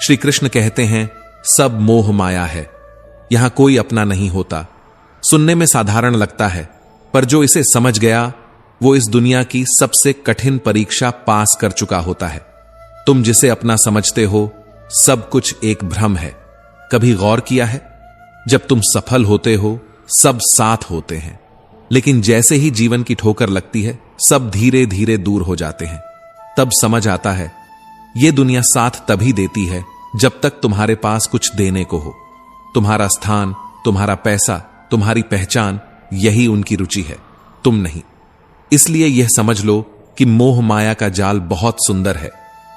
श्री कृष्ण कहते हैं, सब मोह माया है, यहां कोई अपना नहीं होता। सुनने में साधारण लगता है, पर जो इसे समझ गया वो इस दुनिया की सबसे कठिन परीक्षा पास कर चुका होता है। तुम जिसे अपना समझते हो, सब कुछ एक भ्रम है। कभी गौर किया है, जब तुम सफल होते हो सब साथ होते हैं, लेकिन जैसे ही जीवन की ठोकर लगती है सब धीरे धीरे दूर हो जाते हैं। तब समझ आता है यह दुनिया साथ तभी देती है जब तक तुम्हारे पास कुछ देने को हो। तुम्हारा स्थान, तुम्हारा पैसा, तुम्हारी पहचान, यही उनकी रुचि है, तुम नहीं। इसलिए यह समझ लो कि मोह माया का जाल बहुत सुंदर है,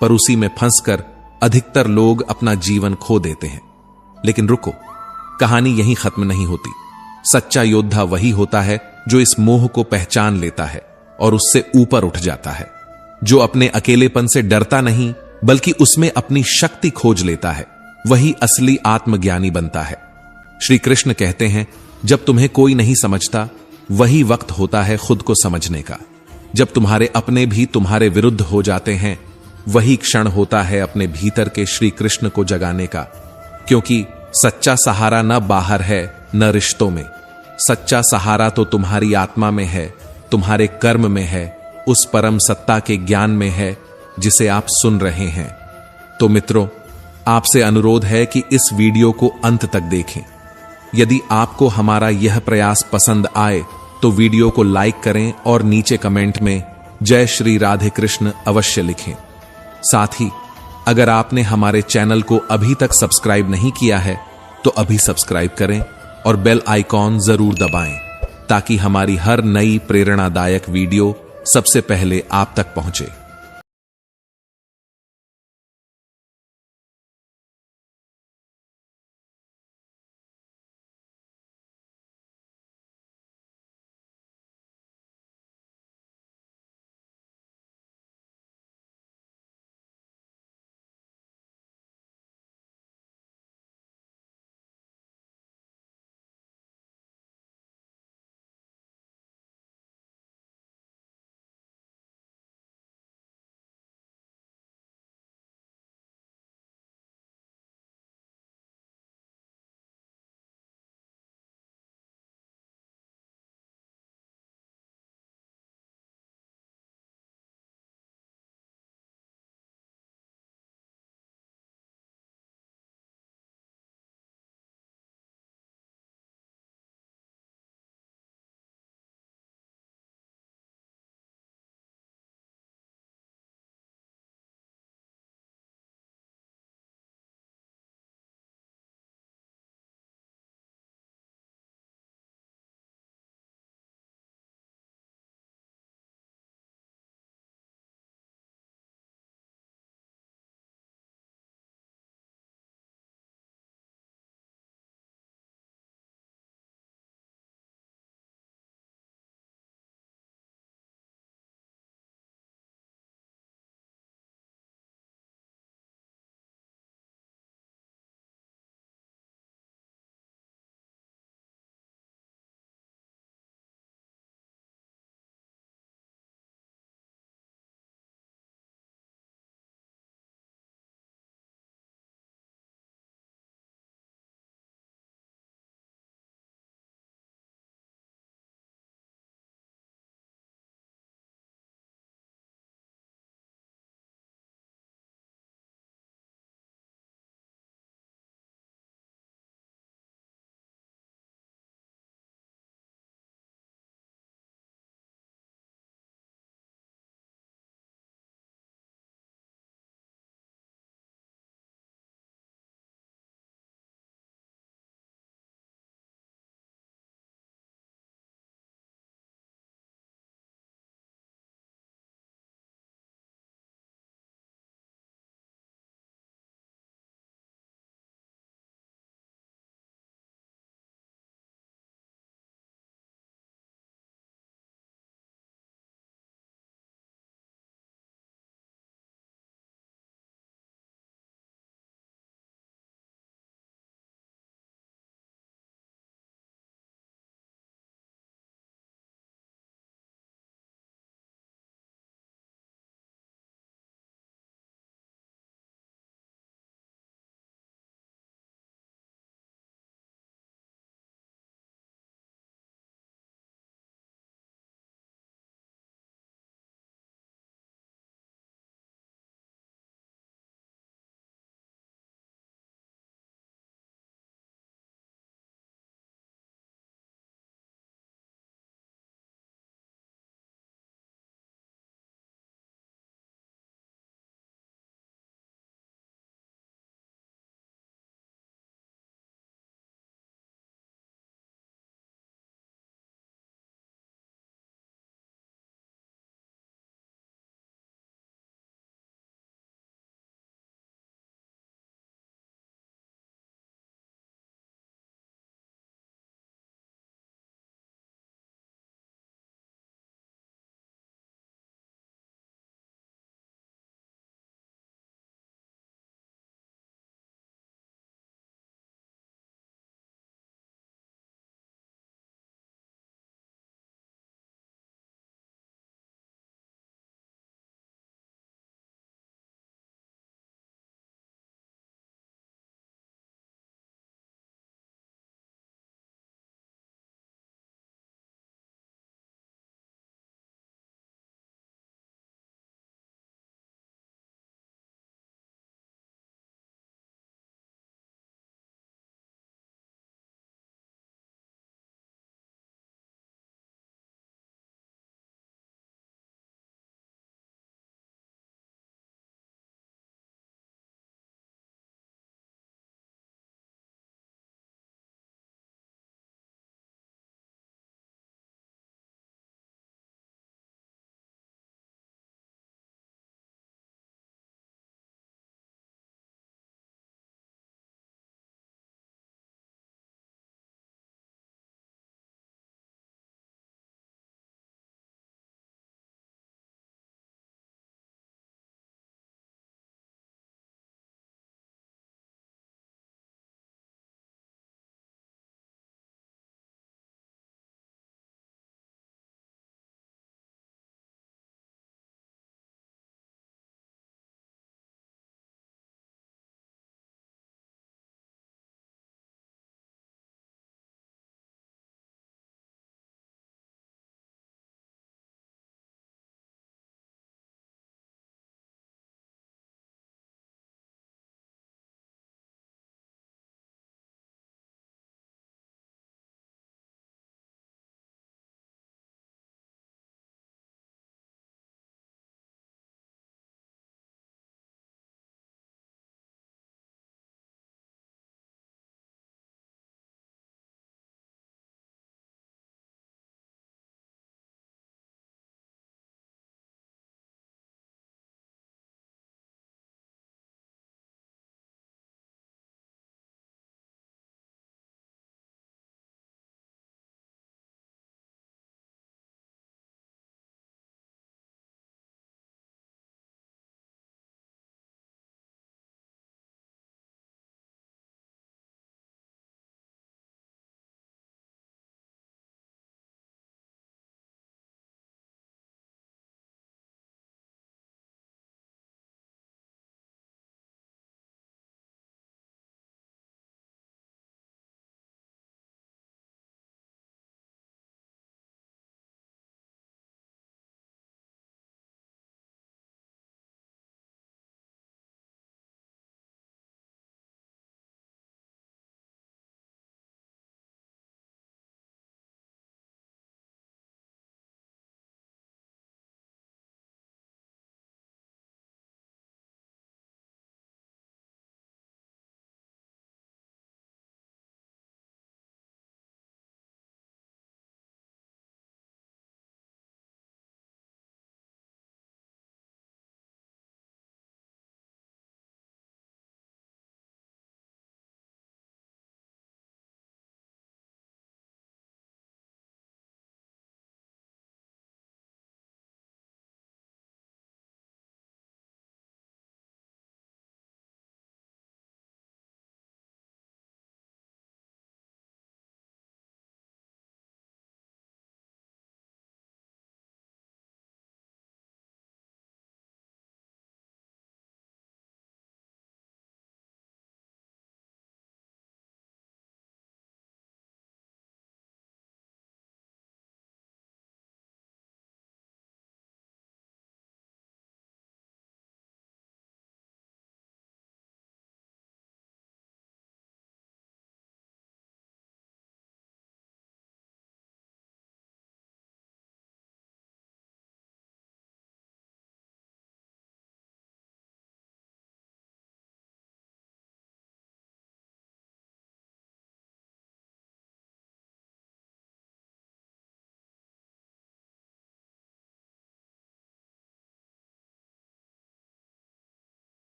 पर उसी में फंसकर अधिकतर लोग अपना जीवन खो देते हैं। लेकिन रुको, कहानी यहीं खत्म नहीं होती। सच्चा योद्धा वही होता है जो इस मोह को पहचान लेता है और उससे ऊपर उठ जाता है, जो अपने अकेलेपन से डरता नहीं बल्कि उसमें अपनी शक्ति खोज लेता है। वही असली आत्मज्ञानी बनता है। श्री कृष्ण कहते हैं, जब तुम्हें कोई नहीं समझता वही वक्त होता है खुद को समझने का। जब तुम्हारे अपने भी तुम्हारे विरुद्ध हो जाते हैं वही क्षण होता है अपने भीतर के श्री कृष्ण को जगाने का। क्योंकि सच्चा सहारा न बाहर है न रिश्तों में, सच्चा सहारा तो तुम्हारी आत्मा में है, तुम्हारे कर्म में है, उस परम सत्ता के ज्ञान में है जिसे आप सुन रहे हैं। तो मित्रों, आपसे अनुरोध है कि इस वीडियो को अंत तक देखें। यदि आपको हमारा यह प्रयास पसंद आए तो वीडियो को लाइक करें और नीचे कमेंट में जय श्री राधे कृष्ण अवश्य लिखें। साथ ही अगर आपने हमारे चैनल को अभी तक सब्सक्राइब नहीं किया है तो अभी सब्सक्राइब करें और बेल आइकॉन जरूर दबाएं ताकि हमारी हर नई प्रेरणादायक वीडियो सबसे पहले आप तक पहुंचे।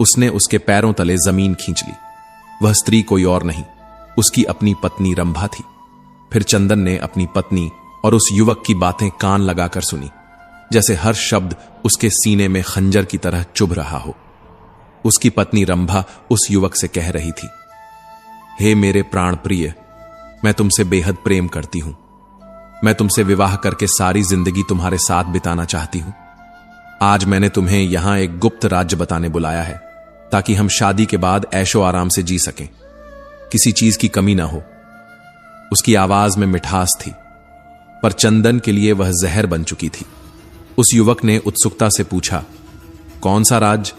उसने उसके पैरों तले जमीन खींच ली। वह स्त्री कोई और नहीं, उसकी अपनी पत्नी रंभा थी। फिर चंदन ने अपनी पत्नी और उस युवक की बातें कान लगाकर सुनी, जैसे हर शब्द उसके सीने में खंजर की तरह चुभ रहा हो। उसकी पत्नी रंभा उस युवक से कह रही थी, हे मेरे प्राण प्रिय, मैं तुमसे बेहद प्रेम करती हूं। मैं तुमसे विवाह करके सारी जिंदगी तुम्हारे साथ बिताना चाहती हूं। आज मैंने तुम्हें यहां एक गुप्त राज्य बताने बुलाया है, ताकि हम शादी के बाद ऐशो आराम से जी सकें, किसी चीज की कमी ना हो। उसकी आवाज में मिठास थी, पर चंदन के लिए वह जहर बन चुकी थी। उस युवक ने उत्सुकता से पूछा, कौन सा राज?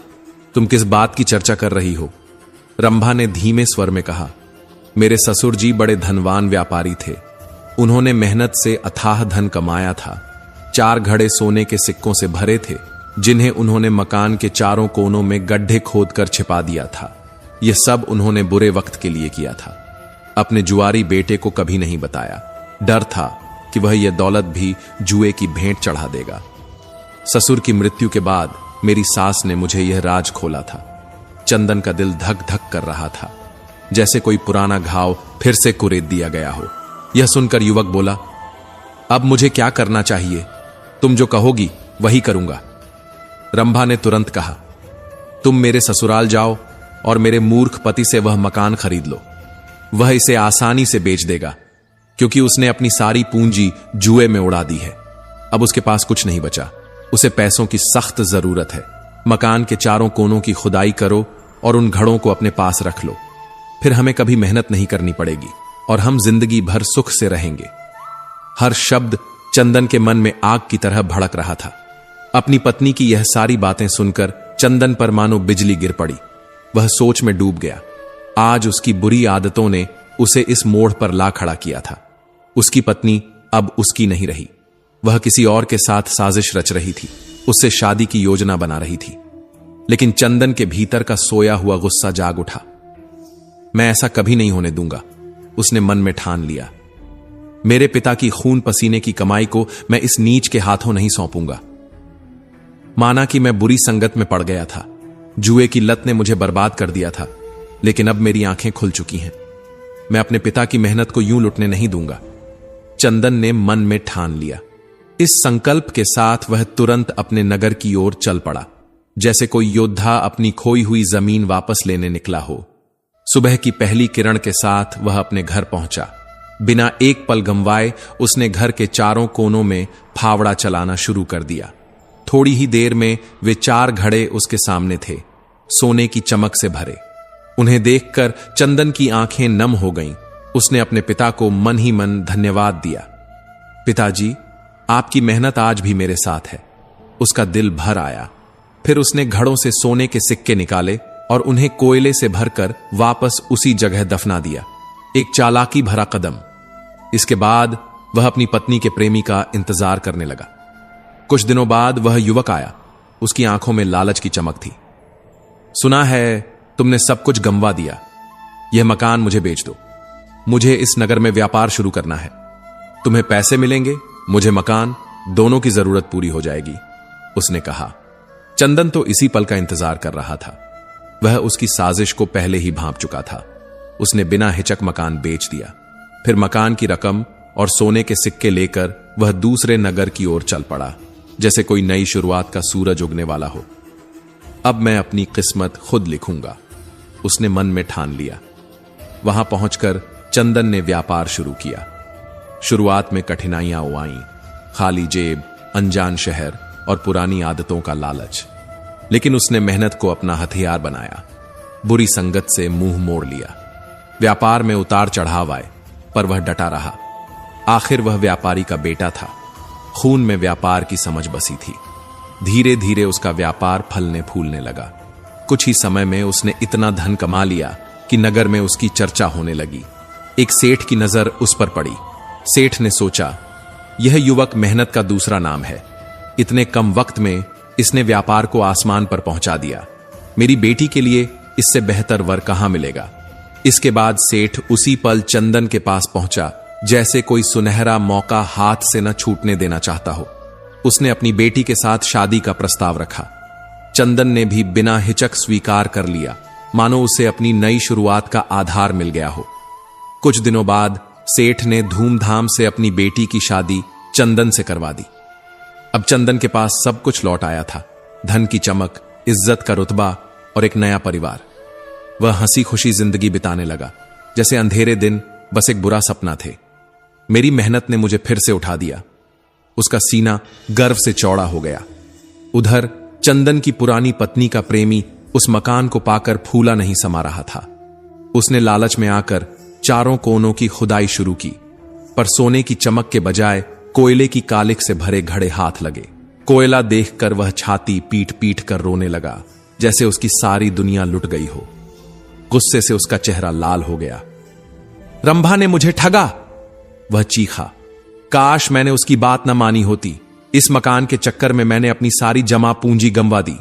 तुम किस बात की चर्चा कर रही हो? रंभा ने धीमे स्वर में कहा, मेरे ससुर जी बड़े धनवान व्यापारी थे। उन्होंने मेहनत से अथाह धन कमाया था। 4 घड़े सोने के सिक्कों से भरे थे, जिन्हें उन्होंने मकान के चारों कोनों में गड्ढे खोदकर छिपा दिया था। यह सब उन्होंने बुरे वक्त के लिए किया था। अपने जुआरी बेटे को कभी नहीं बताया। डर था कि वह यह दौलत भी जुए की भेंट चढ़ा देगा। ससुर की मृत्यु के बाद मेरी सास ने मुझे यह राज खोला था। चंदन का दिल धक धक कर रहा था, जैसे कोई पुराना घाव फिर से कुरेद दिया गया हो। यह सुनकर युवक बोला, अब मुझे क्या करना चाहिए? तुम जो कहोगी वही करूंगा। रंभा ने तुरंत कहा, तुम मेरे ससुराल जाओ और मेरे मूर्ख पति से वह मकान खरीद लो। वह इसे आसानी से बेच देगा, क्योंकि उसने अपनी सारी पूंजी जुए में उड़ा दी है। अब उसके पास कुछ नहीं बचा। उसे पैसों की सख्त जरूरत है। मकान के चारों कोनों की खुदाई करो और उन घड़ों को अपने पास रख लो। फिर हमें कभी मेहनत नहीं करनी पड़ेगी और हम जिंदगी भर सुख से रहेंगे। हर शब्द चंदन के मन में आग की तरह भड़क रहा था। अपनी पत्नी की यह सारी बातें सुनकर चंदन पर मानो बिजली गिर पड़ी। वह सोच में डूब गया। आज उसकी बुरी आदतों ने उसे इस मोड़ पर ला खड़ा किया था। उसकी पत्नी अब उसकी नहीं रही। वह किसी और के साथ साजिश रच रही थी, उससे शादी की योजना बना रही थी। लेकिन चंदन के भीतर का सोया हुआ गुस्सा जाग उठा। मैं ऐसा कभी नहीं होने दूंगा, उसने मन में ठान लिया। मेरे पिता की खून पसीने की कमाई को मैं इस नीच के हाथों नहीं सौंपूंगा। माना कि मैं बुरी संगत में पड़ गया था, जुए की लत ने मुझे बर्बाद कर दिया था, लेकिन अब मेरी आंखें खुल चुकी हैं। मैं अपने पिता की मेहनत को यूं लुटने नहीं दूंगा। चंदन ने मन में ठान लिया। इस संकल्प के साथ वह तुरंत अपने नगर की ओर चल पड़ा, जैसे कोई योद्धा अपनी खोई हुई जमीन वापस लेने निकला हो। सुबह की पहली किरण के साथ वह अपने घर पहुंचा। बिना एक पल गंवाए उसने घर के चारों कोनों में फावड़ा चलाना शुरू कर दिया। थोड़ी ही देर में वे 4 घड़े उसके सामने थे, सोने की चमक से भरे। उन्हें देखकर चंदन की आंखें नम हो गईं। उसने अपने पिता को मन ही मन धन्यवाद दिया। पिताजी, आपकी मेहनत आज भी मेरे साथ है। उसका दिल भर आया। फिर उसने घड़ों से सोने के सिक्के निकाले और उन्हें कोयले से भरकर वापस उसी जगह दफना दिया। एक चालाकी भरा कदम। इसके बाद वह अपनी पत्नी के प्रेमी का इंतजार करने लगा। कुछ दिनों बाद वह युवक आया। उसकी आंखों में लालच की चमक थी। सुना है तुमने सब कुछ गंवा दिया। यह मकान मुझे बेच दो। मुझे इस नगर में व्यापार शुरू करना है। तुम्हें पैसे मिलेंगे, मुझे मकान, दोनों की जरूरत पूरी हो जाएगी, उसने कहा। चंदन तो इसी पल का इंतजार कर रहा था। वह उसकी साजिश को पहले ही भांप चुका था। उसने बिना हिचक मकान बेच दिया। फिर मकान की रकम और सोने के सिक्के लेकर वह दूसरे नगर की ओर चल पड़ा, जैसे कोई नई शुरुआत का सूरज उगने वाला हो। अब मैं अपनी किस्मत खुद लिखूंगा, उसने मन में ठान लिया। वहां पहुंचकर चंदन ने व्यापार शुरू किया। शुरुआत में कठिनाइयां आईं, खाली जेब, अनजान शहर और पुरानी आदतों का लालच। लेकिन उसने मेहनत को अपना हथियार बनाया। बुरी संगत से मुंह मोड़ लिया। व्यापार में उतार चढ़ाव आए, पर वह डटा रहा। आखिर वह व्यापारी का बेटा था। खून में व्यापार की समझ बसी थी। धीरे धीरे उसका व्यापार फलने फूलने लगा। कुछ ही समय में उसने इतना धन कमा लिया कि नगर में उसकी चर्चा होने लगी। एक सेठ की नजर उस पर पड़ी। सेठ ने सोचा, यह युवक मेहनत का दूसरा नाम है। इतने कम वक्त में इसने व्यापार को आसमान पर पहुंचा दिया। मेरी बेटी के लिए इससे बेहतर वर कहां मिलेगा। इसके बाद सेठ उसी पल चंदन के पास पहुंचा, जैसे कोई सुनहरा मौका हाथ से न छूटने देना चाहता हो। उसने अपनी बेटी के साथ शादी का प्रस्ताव रखा। चंदन ने भी बिना हिचक स्वीकार कर लिया, मानो उसे अपनी नई शुरुआत का आधार मिल गया हो। कुछ दिनों बाद सेठ ने धूमधाम से अपनी बेटी की शादी चंदन से करवा दी। अब चंदन के पास सब कुछ लौट आया था, धन की चमक, इज्जत का रुतबा और एक नया परिवार। वह हंसी खुशी जिंदगी बिताने लगा, जैसे अंधेरे दिन बस एक बुरा सपना थे। मेरी मेहनत ने मुझे फिर से उठा दिया। उसका सीना गर्व से चौड़ा हो गया। उधर चंदन की पुरानी पत्नी का प्रेमी उस मकान को पाकर फूला नहीं समा रहा था। उसने लालच में आकर चारों कोनों की खुदाई शुरू की, पर सोने की चमक के बजाय कोयले की कालिक से भरे घड़े हाथ लगे। कोयला देखकर वह छाती पीट पीट कर रोने लगा, जैसे उसकी सारी दुनिया लुट गई हो। गुस्से से उसका चेहरा लाल हो गया। रंभा ने मुझे ठगा, वह चीखा। काश मैंने उसकी बात न मानी होती। इस मकान के चक्कर में मैंने अपनी सारी जमा पूंजी गंवा दी।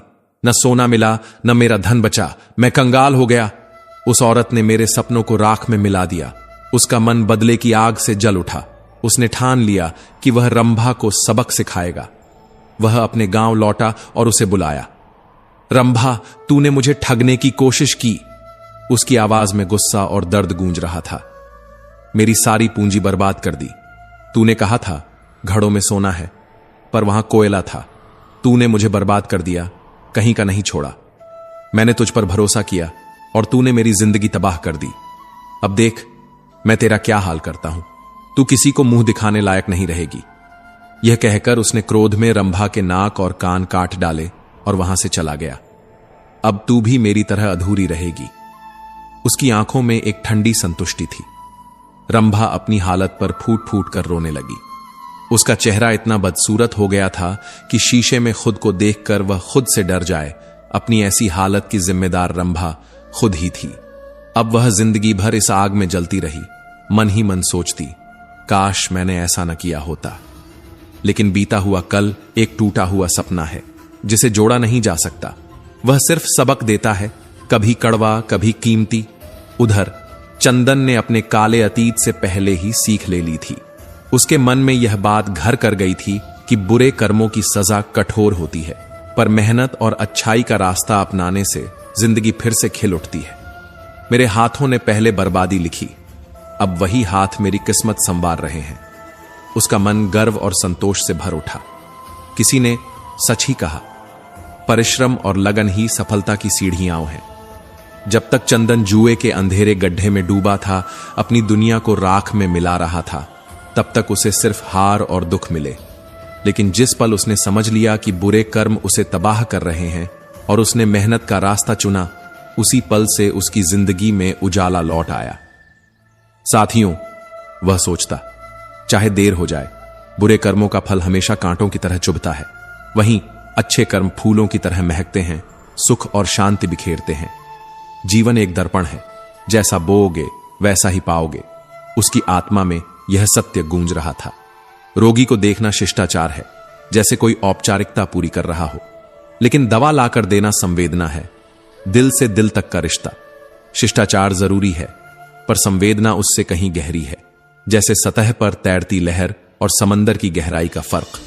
न सोना मिला, न मेरा धन बचा। मैं कंगाल हो गया। उस औरत ने मेरे सपनों को राख में मिला दिया। उसका मन बदले की आग से जल उठा। उसने ठान लिया कि वह रंभा को सबक सिखाएगा। वह अपने गांव लौटा और उसे बुलाया। रंभा, तूने मुझे ठगने की कोशिश की। उसकी आवाज में गुस्सा और दर्द गूंज रहा था। मेरी सारी पूंजी बर्बाद कर दी। तूने कहा था घड़ों में सोना है, पर वहां कोयला था। तूने मुझे बर्बाद कर दिया, कहीं का नहीं छोड़ा। मैंने तुझ पर भरोसा किया और तूने मेरी जिंदगी तबाह कर दी। अब देख मैं तेरा क्या हाल करता हूं। तू किसी को मुंह दिखाने लायक नहीं रहेगी। यह कहकर उसने क्रोध में रंभा के नाक और कान काट डाले और वहां से चला गया। अब तू भी मेरी तरह अधूरी रहेगी। उसकी आंखों में एक ठंडी संतुष्टि थी। रंभा अपनी हालत पर फूट फूट कर रोने लगी। उसका चेहरा इतना बदसूरत हो गया था कि शीशे में खुद को देखकर वह खुद से डर जाए। अपनी ऐसी हालत की जिम्मेदार रंभा खुद ही थी। अब वह जिंदगी भर इस आग में जलती रही। मन ही मन सोचती, काश मैंने ऐसा न किया होता। लेकिन बीता हुआ कल एक टूटा हुआ सपना है, जिसे जोड़ा नहीं जा सकता। वह सिर्फ सबक देता है, कभी कड़वा, कभी कीमती। उधर चंदन ने अपने काले अतीत से पहले ही सीख ले ली थी। उसके मन में यह बात घर कर गई थी कि बुरे कर्मों की सजा कठोर होती है, पर मेहनत और अच्छाई का रास्ता अपनाने से जिंदगी फिर से खिल उठती है। मेरे हाथों ने पहले बर्बादी लिखी, अब वही हाथ मेरी किस्मत संवार रहे हैं। उसका मन गर्व और संतोष से भर उठा। किसी ने सच ही कहा, परिश्रम और लगन ही सफलता की सीढ़ियां हैं। जब तक चंदन जुए के अंधेरे गड्ढे में डूबा था, अपनी दुनिया को राख में मिला रहा था, तब तक उसे सिर्फ हार और दुख मिले। लेकिन जिस पल उसने समझ लिया कि बुरे कर्म उसे तबाह कर रहे हैं और उसने मेहनत का रास्ता चुना, उसी पल से उसकी जिंदगी में उजाला लौट आया। साथियों, वह सोचता, चाहे देर हो जाए, बुरे कर्मों का फल हमेशा कांटों की तरह चुभता है। वहीं अच्छे कर्म फूलों की तरह महकते हैं, सुख और शांति बिखेरते हैं। जीवन एक दर्पण है, जैसा बोओगे वैसा ही पाओगे। उसकी आत्मा में यह सत्य गूंज रहा था। रोगी को देखना शिष्टाचार है, जैसे कोई औपचारिकता पूरी कर रहा हो। लेकिन दवा लाकर देना संवेदना है, दिल से दिल तक का रिश्ता। शिष्टाचार जरूरी है, पर संवेदना उससे कहीं गहरी है, जैसे सतह पर तैरती लहर और समंदर की गहराई का फर्क।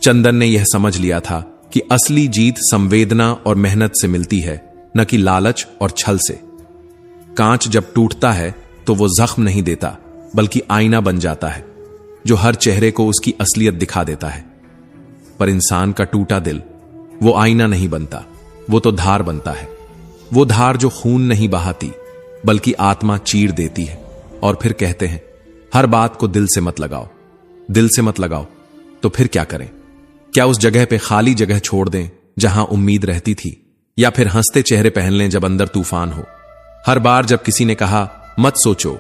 चंदन ने यह समझ लिया था कि असली जीत संवेदना और मेहनत से मिलती है, न कि लालच और छल से। कांच जब टूटता है तो वो जख्म नहीं देता, बल्कि आईना बन जाता है, जो हर चेहरे को उसकी असलियत दिखा देता है। पर इंसान का टूटा दिल वो आईना नहीं बनता, वो तो धार बनता है। वो धार जो खून नहीं बहाती, बल्कि आत्मा चीर देती है। और फिर कहते हैं, हर बात को दिल से मत लगाओ। दिल से मत लगाओ तो फिर क्या करें? क्या उस जगह पे खाली जगह छोड़ दें जहां उम्मीद रहती थी, या फिर हंसते चेहरे पहन लें जब अंदर तूफान हो? हर बार जब किसी ने कहा मत सोचो,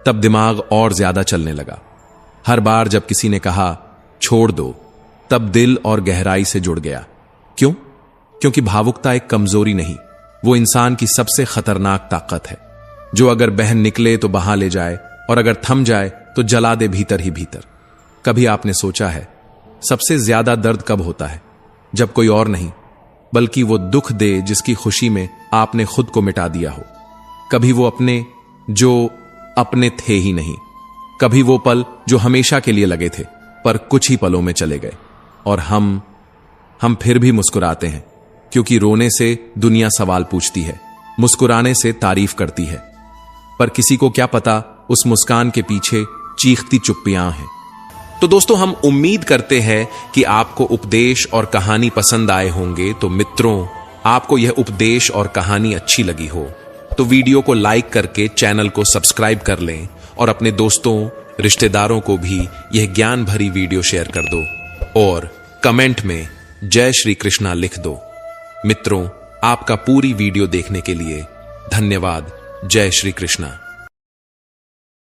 तब दिमाग और ज्यादा चलने लगा। हर बार जब किसी ने कहा छोड़ दो, तब दिल और गहराई से जुड़ गया। क्यों? क्योंकि भावुकता एक कमजोरी नहीं, वो इंसान की सबसे खतरनाक ताकत है, जो अगर बहन निकले तो बहा ले जाए और अगर थम जाए तो जला दे भीतर ही भीतर। कभी आपने सोचा है सबसे ज्यादा दर्द कब होता है? जब कोई और नहीं, बल्कि वो दुख दे जिसकी खुशी में आपने खुद को मिटा दिया हो। कभी वो अपने जो अपने थे ही नहीं, कभी वो पल जो हमेशा के लिए लगे थे पर कुछ ही पलों में चले गए। और हम फिर भी मुस्कुराते हैं, क्योंकि रोने से दुनिया सवाल पूछती है, मुस्कुराने से तारीफ करती है, पर किसी को क्या पता उस मुस्कान के पीछे चीखती चुप्पियां हैं। तो दोस्तों, हम उम्मीद करते हैं कि आपको उपदेश और कहानी पसंद आए होंगे। तो मित्रों, आपको यह उपदेश और कहानी अच्छी लगी हो तो वीडियो को लाइक करके चैनल को सब्सक्राइब कर लें और अपने दोस्तों, रिश्तेदारों को भी यह ज्ञान भरी वीडियो शेयर कर दो और कमेंट में जय श्री कृष्णा लिख दो। मित्रों, आपका पूरी वीडियो देखने के लिए धन्यवाद। जय श्री कृष्णा।